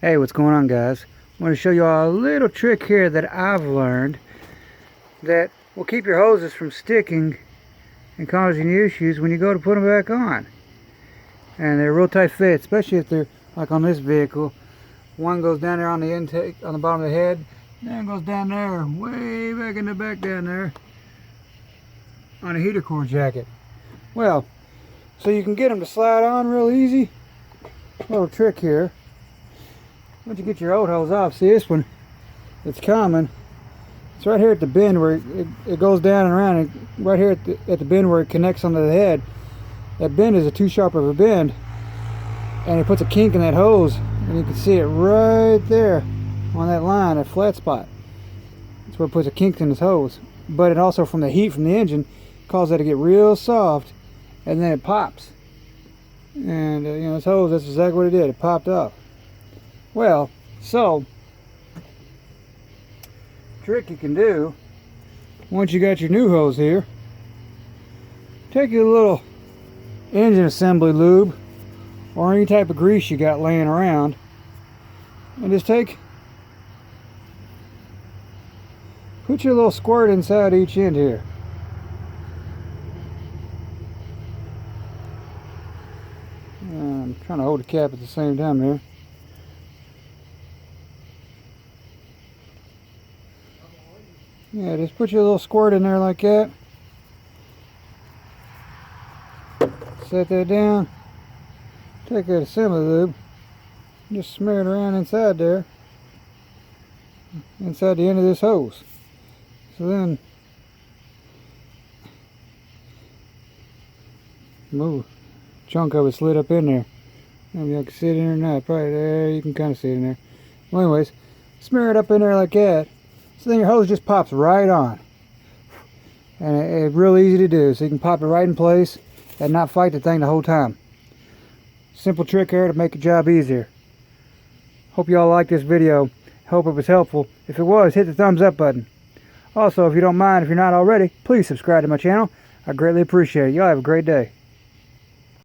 Hey, what's going on, guys? I want to show you all a little trick here that I've learned that will keep your hoses from sticking and causing you issues when you go to put them back on. And they're real tight fit, especially if they're like on this vehicle. One goes down there on the intake, on the bottom of the head, then goes down there, way back in the back down there on a heater core jacket. Well, so you can get them to slide on real easy. Little trick here. Once you get your old hose off, see this one, it's common. It's right here at the bend where it goes down and around, and right here at the bend where it connects onto the head. That bend is too sharp of a bend, and it puts a kink in that hose, and you can see it right there on that line, that flat spot. That's where it puts a kink in this hose. But it also, from the heat from the engine, causes that to get real soft, and then it pops. And you know, this hose, that's exactly what it did. It popped off. Well, so trick you can do once you got your new hose here, take your little engine assembly lube or any type of grease you got laying around, and just put your little squirt inside each end here. I'm trying to hold the cap at the same time here. Yeah, just put your little squirt in there like that. Set that down. Take that assembly lube. Just smear it around inside there. Inside the end of this hose. So then, move. Chunk of it slid up in there. Maybe I can see it in there or not. Probably there. You can kind of see it in there. Well, anyways, smear it up in there like that. So then your hose just pops right on. And it's real easy to do. So you can pop it right in place and not fight the thing the whole time. Simple trick here to make your job easier. Hope you all liked this video. Hope it was helpful. If it was, hit the thumbs up button. Also, if you don't mind, if you're not already, please subscribe to my channel. I greatly appreciate it. Y'all have a great day.